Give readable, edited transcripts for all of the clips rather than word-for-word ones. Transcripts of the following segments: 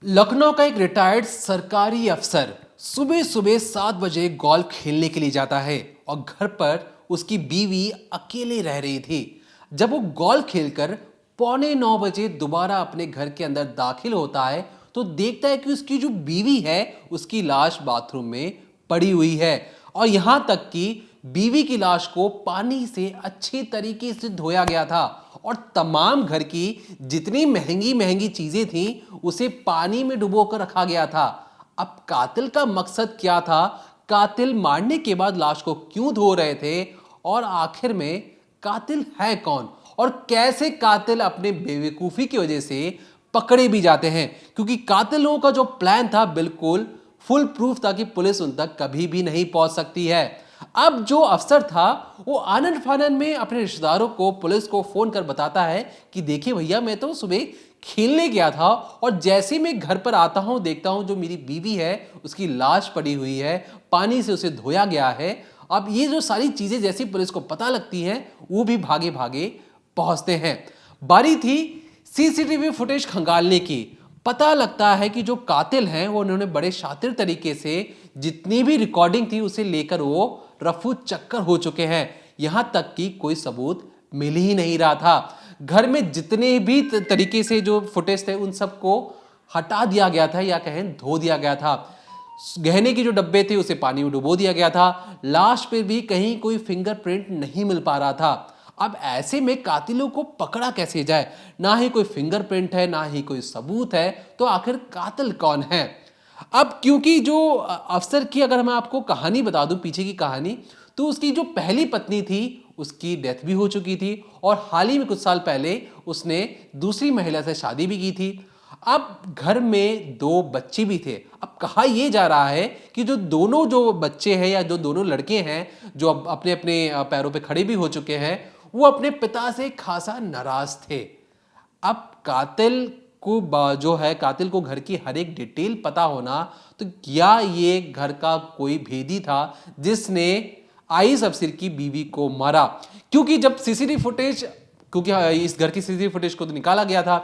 लखनऊ का एक रिटायर्ड सरकारी अफसर सुबह सुबह 7 बजे गोल्फ खेलने के लिए जाता है और घर पर उसकी बीवी अकेले रह रही थी। जब वो गोल्फ खेलकर पौने 9 बजे दोबारा अपने घर के अंदर दाखिल होता है तो देखता है कि उसकी जो बीवी है उसकी लाश बाथरूम में पड़ी हुई है और यहां तक कि बीवी की लाश को पानी से अच्छे तरीके से धोया गया था और तमाम घर की जितनी महंगी महंगी चीजें थीं उसे पानी में डुबोकर रखा गया था। अब कातिल का मकसद क्या था? कातिल मारने के बाद लाश को क्यों धो रहे थे और आखिर में कातिल है कौन और कैसे कातिल अपने बेवकूफी की वजह से पकड़े भी जाते हैं? क्योंकि कातिलों का जो प्लान था बिल्कुल फुल प्रूफ था कि पुलिस उन तक कभी भी नहीं पहुंच सकती है। अब जो अफसर था वो आनंद फानन में अपने रिश्तेदारों को पुलिस को फोन कर बताता है कि देखिए भैया, मैं तो सुबह खेलने गया था और जैसे मैं घर पर आता हूं देखता हूं जो मेरी बीवी है उसकी लाश पड़ी हुई है, पानी से उसे धोया गया है। अब ये जो सारी चीजें जैसी पुलिस को पता लगती हैं वो भी भागे भागे पहुंचते हैं। बारी थी सीसीटीवी फुटेज खंगालने की। पता लगता है कि जो कातिल हैं वो उन्होंने बड़े शातिर तरीके से जितनी भी रिकॉर्डिंग थी उसे लेकर वो रफू चक्कर हो चुके हैं। यहां तक कि कोई सबूत मिल ही नहीं रहा था। घर में जितने भी तरीके से जो फुटेज थे उन सबको हटा दिया गया था या कहें धो दिया गया था। गहने के जो डब्बे थे उसे पानी में डुबो दिया गया था। लाश पे भी कहीं कोई फिंगरप्रिंट नहीं मिल पा रहा था। अब ऐसे में कातिलों को पकड़ा कैसे जाए? ना ही कोई फिंगरप्रिंट है, ना ही कोई सबूत है, तो आखिर कातिल कौन है? अब क्योंकि जो अफसर की अगर मैं आपको कहानी बता दूं, पीछे की कहानी, तो उसकी जो पहली पत्नी थी उसकी डेथ भी हो चुकी थी और हाल ही में कुछ साल पहले उसने दूसरी महिला से शादी भी की थी। अब घर में 2 बच्चे भी थे। अब कहा यह जा रहा है कि जो दोनों जो बच्चे हैं या जो दोनों लड़के हैं जो अब अपने अपने पैरों पे खड़े भी हो चुके हैं वो अपने पिता से खासा नाराज थे। अब कातिल को घर की हर एक डिटेल पता होना, तो क्या ये घर का कोई भेदी था जिसने आईएएस अफसर की बीवी को मारा? क्योंकि जब सीसीटीवी फुटेज, क्योंकि इस घर की सीसीटीवी फुटेज को तो निकाला गया था,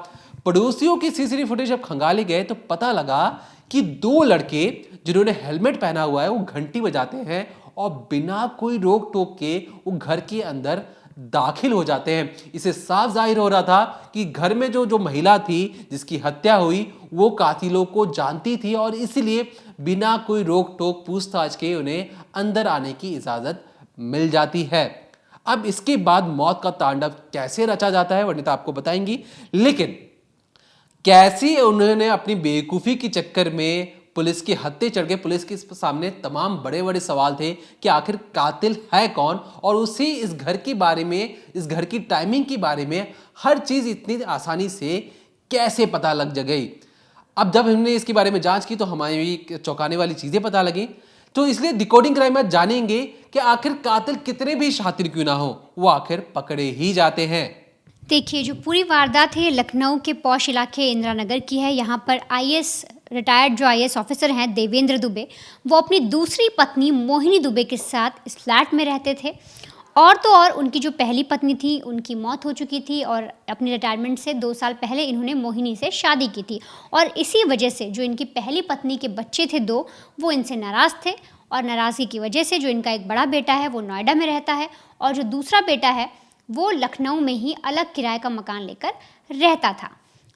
पड़ोसियों की सीसीटीवी फुटेज जब खंगाले गए तो पता लगा कि 2 लड़के जिन्होंने हेलमेट पहना हुआ है वो घंटी बजाते हैं और बिना कोई रोक टोक के वो घर के अंदर दाखिल हो जाते हैं। इसे साफ जाहिर हो रहा था कि घर में जो महिला थी जिसकी हत्या हुई वो कातिलों को जानती थी और इसलिए बिना कोई रोक टोक पूछताछ के उन्हें अंदर आने की इजाजत मिल जाती है। अब इसके बाद मौत का तांडव कैसे रचा जाता है वनिता आपको बताएंगी, लेकिन कैसे उन्होंने अपनी बेवकूफी के चक्कर में पुलिस के हत्थे चढ़ गए। पुलिस के सामने तमाम बड़े बड़े सवाल थे कि आखिर कातिल है कौन और उसे इस घर के बारे में, इस घर की टाइमिंग के बारे में हर चीज इतनी आसानी से कैसे पता लग गई। अब जब हमने इसके बारे में जांच की तो हमारी चौंकाने वाली चीजें पता लगी। तो इसलिए डिकोडिंग क्राइम में जानेंगे कि आखिर कातिल कितने भी शातिर क्यों ना हो वो आखिर पकड़े ही जाते हैं। देखिए, जो पूरी वारदात है लखनऊ के पौष इलाके इंदिरा नगर की है। यहाँ पर रिटायर्ड आईएएस ऑफिसर हैं देवेंद्र दुबे, वो अपनी दूसरी पत्नी मोहिनी दुबे के साथ इस फ्लैट में रहते थे। और तो और उनकी जो पहली पत्नी थी उनकी मौत हो चुकी थी और अपनी रिटायरमेंट से 2 साल पहले इन्होंने मोहिनी से शादी की थी और इसी वजह से जो इनकी पहली पत्नी के बच्चे थे 2, वो इनसे नाराज़ थे और नाराज़गी की वजह से जो इनका एक बड़ा बेटा है वो नोएडा में रहता है और जो दूसरा बेटा है वो लखनऊ में ही अलग किराए का मकान लेकर रहता था।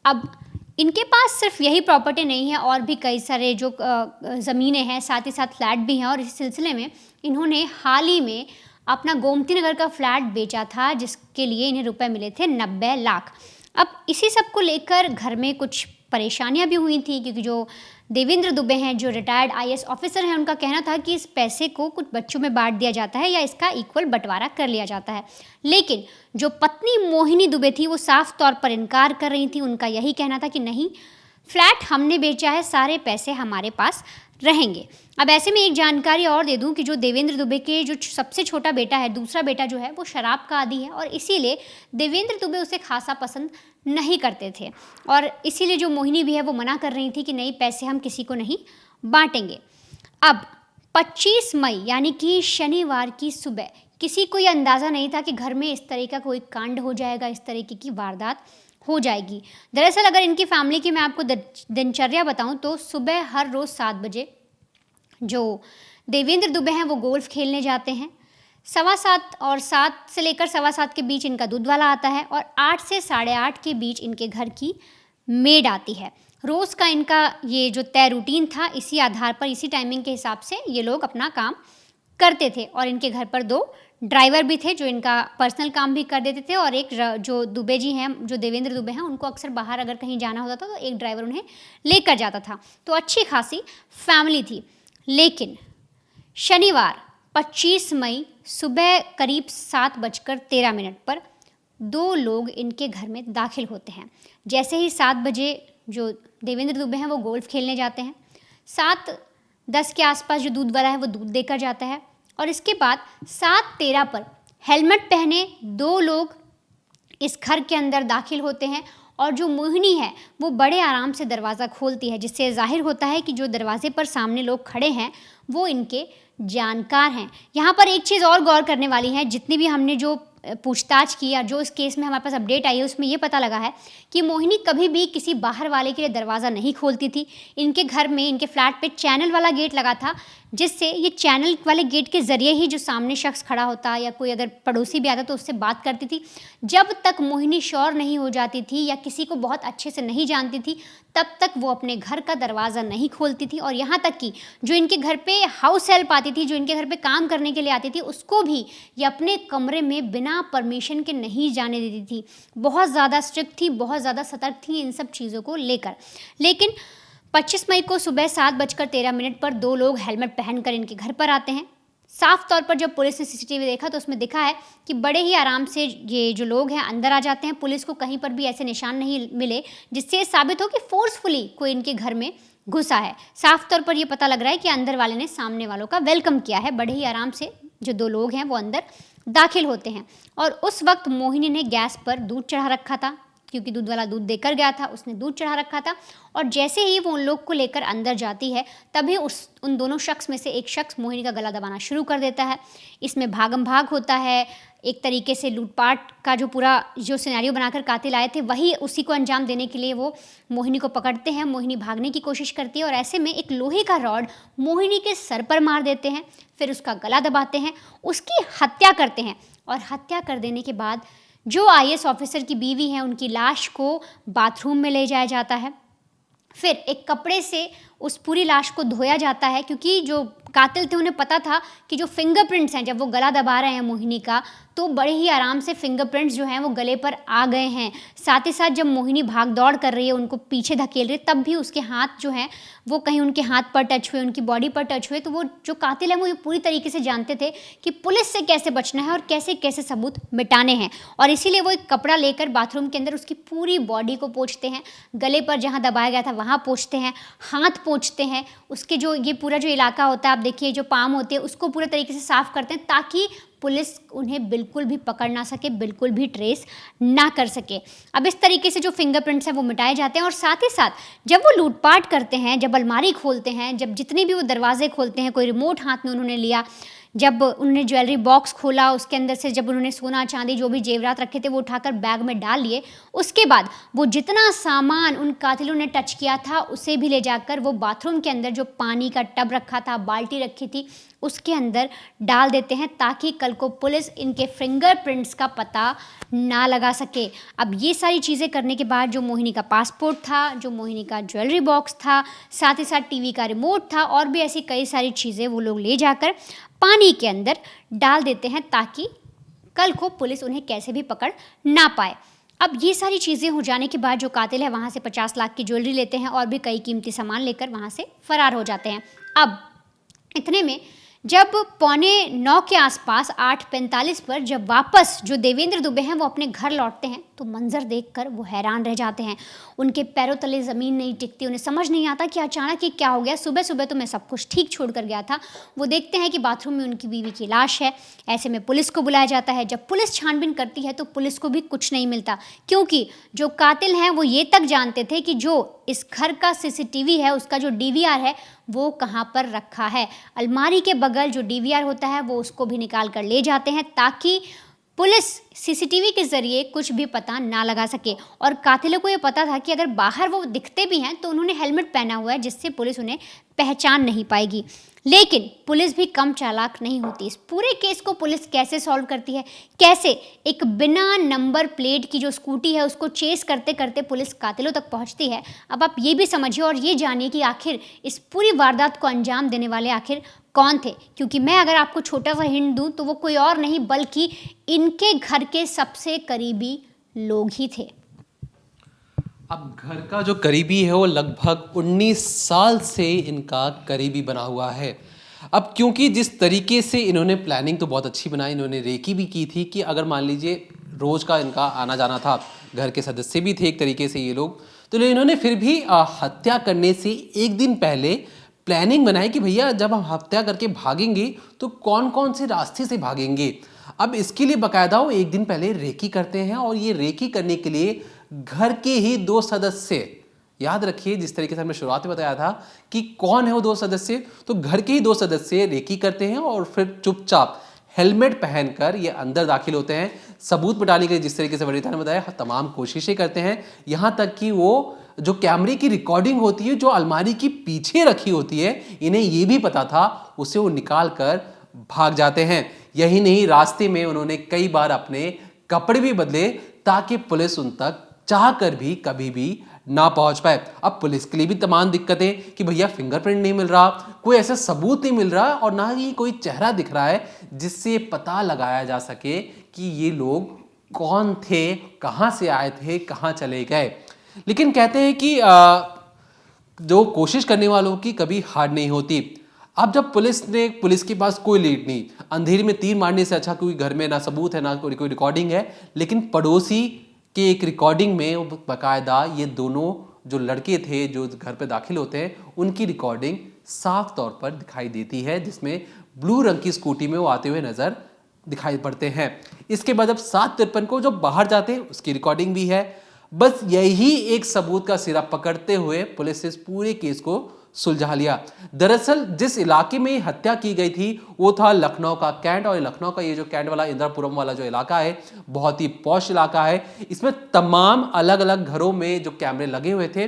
अब इनके पास सिर्फ यही प्रॉपर्टी नहीं है और भी कई सारे जो ज़मीनें हैं, साथ ही साथ फ्लैट भी हैं और इस सिलसिले में इन्होंने हाल ही में अपना गोमती नगर का फ्लैट बेचा था जिसके लिए इन्हें रुपए मिले थे 90 लाख। अब इसी सब को लेकर घर में कुछ परेशानियां भी हुई थी क्योंकि जो देवेंद्र दुबे हैं, जो रिटायर्ड आईएएस ऑफिसर हैं, उनका कहना था कि इस पैसे को कुछ बच्चों में बांट दिया जाता है या इसका इक्वल बंटवारा कर लिया जाता है। लेकिन जो पत्नी मोहिनी दुबे थी वो साफ तौर पर इनकार कर रही थी। उनका यही कहना था कि नहीं, फ्लैट हमने बेचा है, सारे पैसे हमारे पास रहेंगे। अब ऐसे में एक जानकारी और दे दूं कि जो देवेंद्र दुबे के जो सबसे छोटा बेटा है, दूसरा बेटा जो है वो शराब का आदी है और इसीलिए देवेंद्र दुबे उसे खासा पसंद नहीं करते थे और इसीलिए जो मोहिनी भी है वो मना कर रही थी कि नहीं, पैसे हम किसी को नहीं बांटेंगे। अब 25 मई यानी कि शनिवार की सुबह किसी को ये अंदाज़ा नहीं था कि घर में इस तरह का कोई कांड हो जाएगा, इस तरीके की वारदात हो जाएगी। दरअसल अगर इनकी फैमिली की मैं आपको दिनचर्या बताऊं तो सुबह हर रोज़ 7 बजे जो देवेंद्र दुबे हैं वो गोल्फ खेलने जाते हैं। 7:15 और 7 से लेकर 7:15 के बीच इनका दूध वाला आता है और 8 से 8:30 के बीच इनके घर की मेड आती है। रोज़ का इनका ये जो तय रूटीन था, इसी आधार पर, इसी टाइमिंग के हिसाब से ये लोग अपना काम करते थे और इनके घर पर 2 ड्राइवर भी थे जो इनका पर्सनल काम भी कर देते थे और एक जो दुबे जी हैं, जो देवेंद्र दुबे हैं, उनको अक्सर बाहर अगर कहीं जाना होता था तो एक ड्राइवर उन्हें लेकर जाता था। तो अच्छी खासी फैमिली थी। लेकिन शनिवार 25 मई सुबह करीब 7:13 पर 2 लोग इनके घर में दाखिल होते हैं। जैसे ही 7 बजे जो देवेंद्र दुबे हैं वो गोल्फ खेलने जाते हैं, 7:10 के आसपास जो दूध वाला है वो दूध देकर जाता है और इसके बाद 7:13 पर हेलमेट पहने 2 लोग इस घर के अंदर दाखिल होते हैं और जो मोहिनी है वो बड़े आराम से दरवाज़ा खोलती है, जिससे ज़ाहिर होता है कि जो दरवाजे पर सामने लोग खड़े हैं वो इनके जानकार हैं। यहाँ पर एक चीज़ और गौर करने वाली है, जितनी भी हमने जो पूछताछ की या जो इस केस में हमारे पास अपडेट आई है उसमें ये पता लगा है कि मोहिनी कभी भी किसी बाहर वाले के लिए दरवाज़ा नहीं खोलती थी। इनके घर में, इनके फ्लैट पे चैनल वाला गेट लगा था, जिससे ये चैनल वाले गेट के ज़रिए ही जो सामने शख्स खड़ा होता या कोई अगर पड़ोसी भी आता तो उससे बात करती थी। जब तक मोहिनी श्योर नहीं हो जाती थी या किसी को बहुत अच्छे से नहीं जानती थी तब तक वो अपने घर का दरवाज़ा नहीं खोलती थी। और यहाँ तक कि जो इनके घर पे हाउस हेल्प आती थी, जो इनके घर पे काम करने के लिए आती थी, उसको भी ये अपने कमरे में बिना परमिशन के नहीं जाने देती थी। बहुत ज़्यादा स्ट्रिक्ट थी, बहुत ज़्यादा सतर्क थी इन सब चीज़ों को लेकर। लेकिन 25 मई को सुबह 7:13 पर 2 लोग हेलमेट पहनकर इनके घर पर आते हैं। साफ तौर पर जब पुलिस ने सीसीटीवी देखा तो उसमें दिखा है कि बड़े ही आराम से ये जो लोग हैं अंदर आ जाते हैं। पुलिस को कहीं पर भी ऐसे निशान नहीं मिले जिससे साबित हो कि फोर्सफुली कोई इनके घर में घुसा है। साफ तौर पर यह पता लग रहा है कि अंदर वाले ने सामने वालों का वेलकम किया है। बड़े ही आराम से जो 2 लोग हैं वो अंदर दाखिल होते हैं और उस वक्त मोहिनी ने गैस पर दूध चढ़ा रखा था, क्योंकि दूध वाला दूध देकर गया था, उसने दूध चढ़ा रखा था। और जैसे ही वो उन लोग को लेकर अंदर जाती है तभी उन दोनों शख्स में से एक शख्स मोहिनी का गला दबाना शुरू कर देता है। इसमें भागम भाग होता है। एक तरीके से लूटपाट का जो पूरा जो सिनेरियो बनाकर कातिल आए थे वही उसी को अंजाम देने के लिए वो मोहिनी को पकड़ते हैं। मोहिनी भागने की कोशिश करती है और ऐसे में एक लोहे का रॉड मोहिनी के सर पर मार देते हैं, फिर उसका गला दबाते हैं, उसकी हत्या करते हैं। और हत्या कर देने के बाद जो आईएएस ऑफिसर की बीवी हैं उनकी लाश को बाथरूम में ले जाया जाता है। फिर एक कपड़े से उस पूरी लाश को धोया जाता है, क्योंकि जो कातिल थे उन्हें पता था कि जो फिंगरप्रिंट्स हैं, जब वो गला दबा रहे हैं मोहिनी का, तो बड़े ही आराम से फिंगरप्रिंट्स जो हैं वो गले पर आ गए हैं। साथ ही साथ जब मोहिनी भाग दौड़ कर रही है, उनको पीछे धकेल रही है, तब भी उसके हाथ जो हैं वो कहीं उनके हाथ पर टच हुए, उनकी बॉडी पर टच हुए। तो वो जो कातिल है वो ये पूरी तरीके से जानते थे कि पुलिस से कैसे बचना है और कैसे कैसे सबूत मिटाने हैं, और इसीलिए वो एक कपड़ा लेकर बाथरूम के अंदर उसकी पूरी बॉडी को पोंछते हैं। गले पर जहाँ दबाया गया था वहाँ पोंछते हैं, हाथ पोंछते हैं, उसके जो ये पूरा जो इलाका होता है, आप देखिए जो पाम होते हैं उसको पूरे तरीके से साफ करते हैं ताकि पुलिस उन्हें बिल्कुल भी पकड़ ना सके, बिल्कुल भी ट्रेस ना कर सके। अब इस तरीके से जो फिंगरप्रिंट्स हैं वो मिटाए जाते हैं। और साथ ही साथ जब वो लूटपाट करते हैं, जब अलमारी खोलते हैं, जब जितने भी वो दरवाजे खोलते हैं, कोई रिमोट हाथ में उन्होंने लिया, जब उन्होंने ज्वेलरी बॉक्स खोला, उसके अंदर से जब उन्होंने सोना चांदी जो भी जेवरात रखे थे वो उठाकर बैग में डाल लिए, उसके बाद वो जितना सामान उन कातिलों ने टच किया था उसे भी ले जाकर वो बाथरूम के अंदर जो पानी का टब रखा था, बाल्टी रखी थी, उसके अंदर डाल देते हैं ताकि कल को पुलिस इनके फिंगरप्रिंट्स का पता ना लगा सके। अब ये सारी चीज़ें करने के बाद जो मोहिनी का पासपोर्ट था, जो मोहिनी का ज्वेलरी बॉक्स था, साथ ही साथ टीवी का रिमोट था और भी ऐसी कई सारी चीज़ें वो लोग ले जाकर पानी के अंदर डाल देते हैं ताकि कल को पुलिस उन्हें कैसे भी पकड़ ना पाए। अब ये सारी चीज़ें हो जाने के बाद जो कातिल है वहाँ से 50 लाख की ज्वेलरी लेते हैं और भी कई कीमती सामान लेकर वहाँ से फरार हो जाते हैं। अब इतने में जब 8:45 के आसपास 8:45 पर जब वापस जो देवेंद्र दुबे हैं वो अपने घर लौटते हैं तो मंजर देखकर वो हैरान रह जाते हैं। उनके पैरों तले ज़मीन नहीं टिकती, उन्हें समझ नहीं आता कि अचानक ये क्या हो गया। सुबह सुबह तो मैं सब कुछ ठीक छोड़ कर गया था। वो देखते हैं कि बाथरूम में उनकी बीवी की लाश है। ऐसे में पुलिस को बुलाया जाता है। जब पुलिस छानबीन करती है तो पुलिस को भी कुछ नहीं मिलता, क्योंकि जो कातिल हैं वो ये तक जानते थे कि जो इस घर का सीसीटीवी है उसका जो डीवीआर है वो कहाँ पर रखा है। अलमारी के बगल जो डीवीआर होता है वो उसको भी निकाल कर ले जाते हैं ताकि पुलिस सीसीटीवी के जरिए कुछ भी पता ना लगा सके और कातिलों को ये पता था कि अगर बाहर वो दिखते भी हैं तो उन्होंने हेलमेट पहना हुआ है, जिससे पुलिस उन्हें पहचान नहीं पाएगी। लेकिन पुलिस भी कम चालाक नहीं होती। इस पूरे केस को पुलिस कैसे सॉल्व करती है, कैसे एक बिना नंबर प्लेट की जो स्कूटी है उसको चेस करते करते पुलिस कातिलों तक पहुंचती है, अब आप ये भी समझिए और ये जानिए कि आखिर इस पूरी वारदात को अंजाम देने वाले आखिर कौन थे। क्योंकि मैं अगर आपको छोटा सा हिंट दूं तो वो कोई और नहीं बल्कि इनके घर के सबसे करीबी लोग ही थे। अब घर का जो करीबी है वो लगभग 19 साल से इनका करीबी बना हुआ है। अब क्योंकि जिस तरीके से इन्होंने प्लानिंग तो बहुत अच्छी बनाई, इन्होंने रेकी भी की थी कि अगर मान लीजिए रोज का इनका आना जाना था, घर के सदस्य भी थे एक तरीके से ये लोग, तो इन्होंने फिर भी हत्या करने से एक दिन पहले प्लानिंग बनाई कि भैया जब हम हत्या करके भागेंगे तो कौन कौन से रास्ते से भागेंगे। अब इसके लिए बकायदा वो एक दिन पहले रेकी करते हैं और ये रेकी करने के लिए घर के ही 2 सदस्य, याद रखिए जिस तरीके से हमने शुरुआत में बताया था कि कौन है वो 2 सदस्य, तो घर के ही 2 सदस्य रेकी करते हैं और फिर चुपचाप हेलमेट पहनकर ये अंदर दाखिल होते हैं। सबूत मिटाने के लिए जिस तरीके से वरिता ने बताया तमाम कोशिशें करते हैं, यहां तक कि वो जो कैमरे की रिकॉर्डिंग होती है जो अलमारी की पीछे रखी होती है, इन्हें ये भी पता था, उसे वो निकाल कर भाग जाते हैं। यही नहीं, रास्ते में उन्होंने कई बार अपने कपड़े भी बदले ताकि पुलिस उन तक चाह कर भी कभी भी ना पहुंच पाए। अब पुलिस के लिए भी तमाम दिक्कतें कि भैया फिंगरप्रिंट नहीं मिल रहा, कोई ऐसा सबूत नहीं मिल रहा और ना ही कोई चेहरा दिख रहा है जिससे पता लगाया जा सके कि ये लोग कौन थे, कहां से आए थे, कहां चले गए। लेकिन कहते हैं कि जो कोशिश करने वालों की कभी हार नहीं होती। अब जब पुलिस के पास कोई लीड नहीं, अंधेरे में तीर मारने से अच्छा कोई घर में ना सबूत है ना कोई रिकॉर्डिंग है, लेकिन पड़ोसी के एक रिकॉर्डिंग में वो बाकायदा ये दोनों जो लड़के थे जो घर पे दाखिल होते हैं उनकी रिकॉर्डिंग साफ तौर पर दिखाई देती है, जिसमें ब्लू रंग की स्कूटी में वो आते हुए नजर दिखाई पड़ते हैं। इसके बाद अब 7:53 को जो बाहर जाते हैं उसकी रिकॉर्डिंग भी है। बस यही एक सबूत का सिरा पकड़ते हुए पुलिस इस पूरे केस को सुलझा लिया। दरअसल जिस इलाके में हत्या की गई थी वो था लखनऊ का कैंट, और लखनऊ का ये जो कैंट वाला इंदिरापुरम वाला जो इलाका है बहुत ही पॉश इलाका है। इसमें तमाम अलग अलग घरों में जो कैमरे लगे हुए थे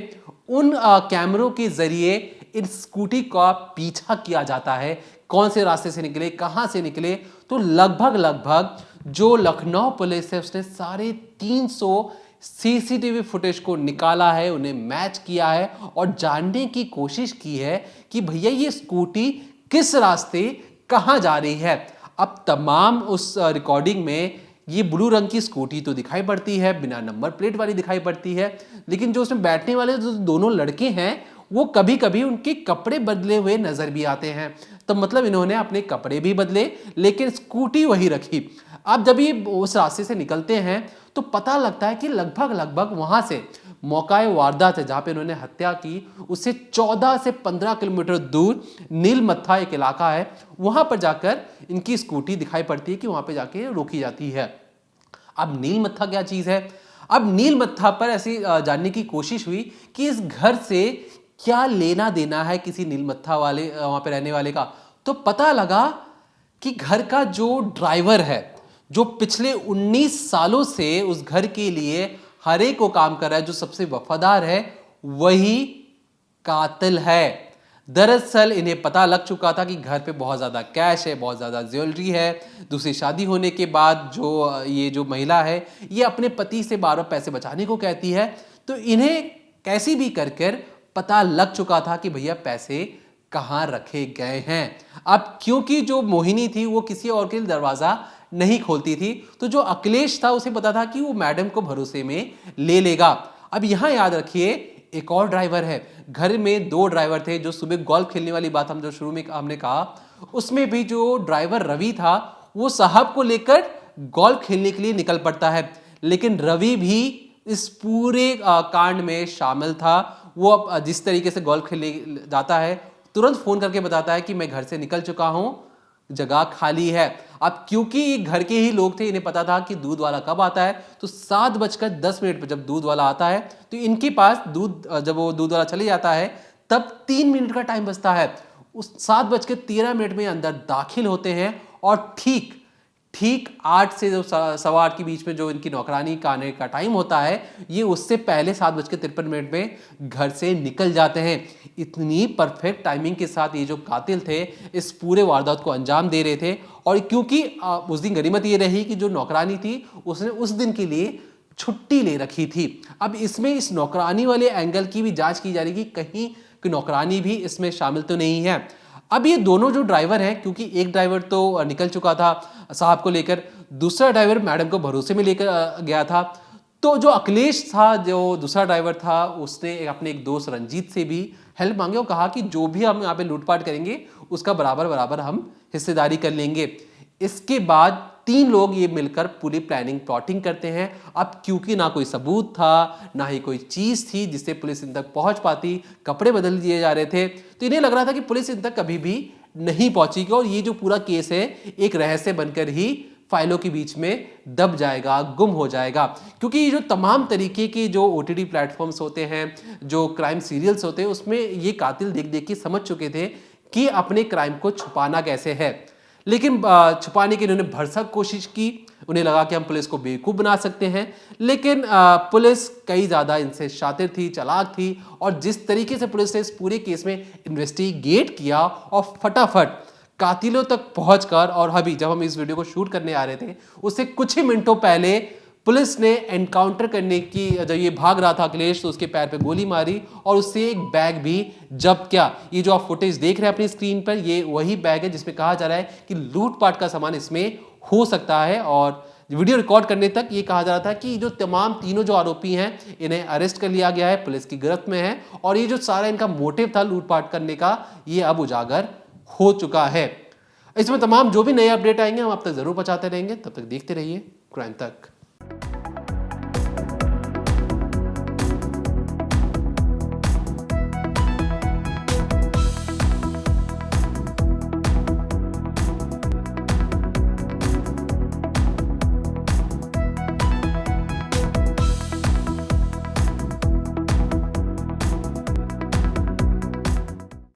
उन कैमरों के जरिए इन स्कूटी का पीछा किया जाता है, कौन से रास्ते से निकले, कहां से निकले। तो लगभग जो लखनऊ पुलिस है उसने 350 सीसीटीवी फुटेज को निकाला है, उन्हें मैच किया है और जानने की कोशिश की है कि भैया ये स्कूटी किस रास्ते कहां जा रही है। अब तमाम उस रिकॉर्डिंग में ये ब्लू रंग की स्कूटी तो दिखाई पड़ती है, बिना नंबर प्लेट वाली दिखाई पड़ती है, लेकिन जो उसमें बैठने वाले जो दोनों लड़के हैं वो कभी कभी उनके कपड़े बदले हुए नजर भी आते हैं। तो मतलब इन्होंने अपने कपड़े भी बदले लेकिन स्कूटी वही रखी। अब जब ये उस रास्ते से निकलते हैं तो पता लगता है कि लगभग वहां से मौका वारदात है जहां पे इन्होंने हत्या की उससे 14 से 15 किलोमीटर दूर नीलमत्था एक इलाका है, वहां पर जाकर इनकी स्कूटी दिखाई पड़ती है कि वहां पे जाके रोकी जाती है। अब नीलमत्था क्या चीज है? अब नीलमत्था पर ऐसी जानने की कोशिश हुई कि इस घर से क्या लेना देना है किसी नीलमत्था वाले वहां पे रहने वाले का। तो पता लगा कि घर का जो ड्राइवर है जो पिछले 19 सालों से उस घर के लिए हर एक को काम कर रहा है, जो सबसे वफादार है, वही कातिल है। दरअसल इन्हें पता लग चुका था कि घर पे बहुत ज्यादा कैश है, बहुत ज्यादा ज्वेलरी है। दूसरी शादी होने के बाद जो महिला है ये अपने पति से बार बार पैसे बचाने को कहती है, तो इन्हें कैसी भी कर पता लग चुका था कि भैया पैसे कहां रखे गए हैं। अब क्योंकि जो मोहिनी थी वो किसी और के लिए दरवाजा नहीं खोलती थी, तो जो अखिलेश था उसे पता था कि वो मैडम को भरोसे में ले लेगा। अब यहां याद रखिए एक और ड्राइवर है, घर में 2 ड्राइवर थे। जो सुबह गोल्फ खेलने वाली बात हम जो शुरू में हमने कहा, उसमें भी जो ड्राइवर रवि था वो साहब को लेकर गोल्फ खेलने के लिए निकल पड़ता है, लेकिन रवि भी इस पूरे कांड में शामिल था। वो अब जिस तरीके से गोल्फ खेलने जाता है तुरंत फोन करके बताता है कि मैं घर से निकल चुका हूं, जगह खाली है। अब क्योंकि घर के ही लोग थे, इन्हें पता था कि दूध वाला कब आता है, तो 7:10 पर जब दूध वाला आता है तो इनके पास जब वो दूध वाला चले जाता है तब 3 मिनट का टाइम बचता है। उस 7:13 में अंदर दाखिल होते हैं और ठीक ठीक 8 से जो 8:15 के बीच में जो इनकी नौकरानी का आने का टाइम होता है, ये उससे पहले 7:53 में घर से निकल जाते हैं। इतनी परफेक्ट टाइमिंग के साथ ये जो कातिल थे इस पूरे वारदात को अंजाम दे रहे थे। और क्योंकि उस दिन गनीमत ये रही कि जो नौकरानी थी उसने उस दिन के लिए छुट्टी ले रखी थी। अब इसमें इस नौकरानी वाले एंगल की भी जांच की जा रही है कि कहीं कि नौकरानी भी इसमें शामिल तो नहीं है। अब ये दोनों जो ड्राइवर हैं, क्योंकि एक ड्राइवर तो निकल चुका था साहब को लेकर, दूसरा ड्राइवर मैडम को भरोसे में लेकर गया था। तो जो अखिलेश था, जो दूसरा ड्राइवर था, उसने अपने एक दोस्त रंजीत से भी हेल्प मांगे और कहा कि जो भी हम यहाँ पे लूटपाट करेंगे उसका बराबर बराबर हम हिस्सेदारी कर लेंगे। इसके बाद 3 लोग ये मिलकर पूरी प्लानिंग प्लॉटिंग करते हैं। अब क्योंकि ना कोई सबूत था, ना ही कोई चीज थी जिससे पुलिस इन तक पहुंच पाती, कपड़े बदल दिए जा रहे थे, तो इन्हें लग रहा था कि पुलिस इन तक कभी भी नहीं पहुंचेगी और ये जो पूरा केस है एक रहस्य बनकर ही फाइलों के बीच में दब जाएगा, गुम हो जाएगा। क्योंकि ये जो तमाम तरीके के जो OTT प्लेटफॉर्म्स होते हैं, जो क्राइम सीरियल्स होते हैं, उसमें ये कातिल देख देख के समझ चुके थे कि अपने क्राइम को छुपाना कैसे है। लेकिन छुपाने की इन्होंने भरसक कोशिश की। उन्हें लगा कि हम पुलिस को बेवकूफ़ बना सकते हैं, लेकिन पुलिस कई ज़्यादा इनसे शातिर थी, चालाक थी। और जिस तरीके से पुलिस ने इस पूरे केस में इन्वेस्टिगेट किया और फटाफट कातिलों तक पहुंचकर, और अभी जब हम इस वीडियो को शूट करने आ रहे थे उससे कुछ ही मिनटों पहले पुलिस ने एनकाउंटर करने की, जब ये भाग रहा था अखिलेश, तो उसके पैर पे गोली मारी और उससे एक बैग भी जब्त किया। ये जो आप फुटेज देख रहे हैं अपनी स्क्रीन पर, ये वही बैग है जिसमें कहा जा रहा है कि लूटपाट का सामान इसमें हो सकता है। और वीडियो रिकॉर्ड करने तक ये कहा जा रहा था कि जो तमाम तीनों जो आरोपी हैं इन्हें अरेस्ट कर लिया गया है, पुलिस की गिरफ्त में है और ये जो सारा इनका मोटिव था लूटपाट करने का, ये अब उजागर हो चुका है। इसमें तमाम जो भी नए अपडेट आएंगे हम आप तक जरूर पहुंचाते रहेंगे। तब तक देखते रहिए क्राइम तक।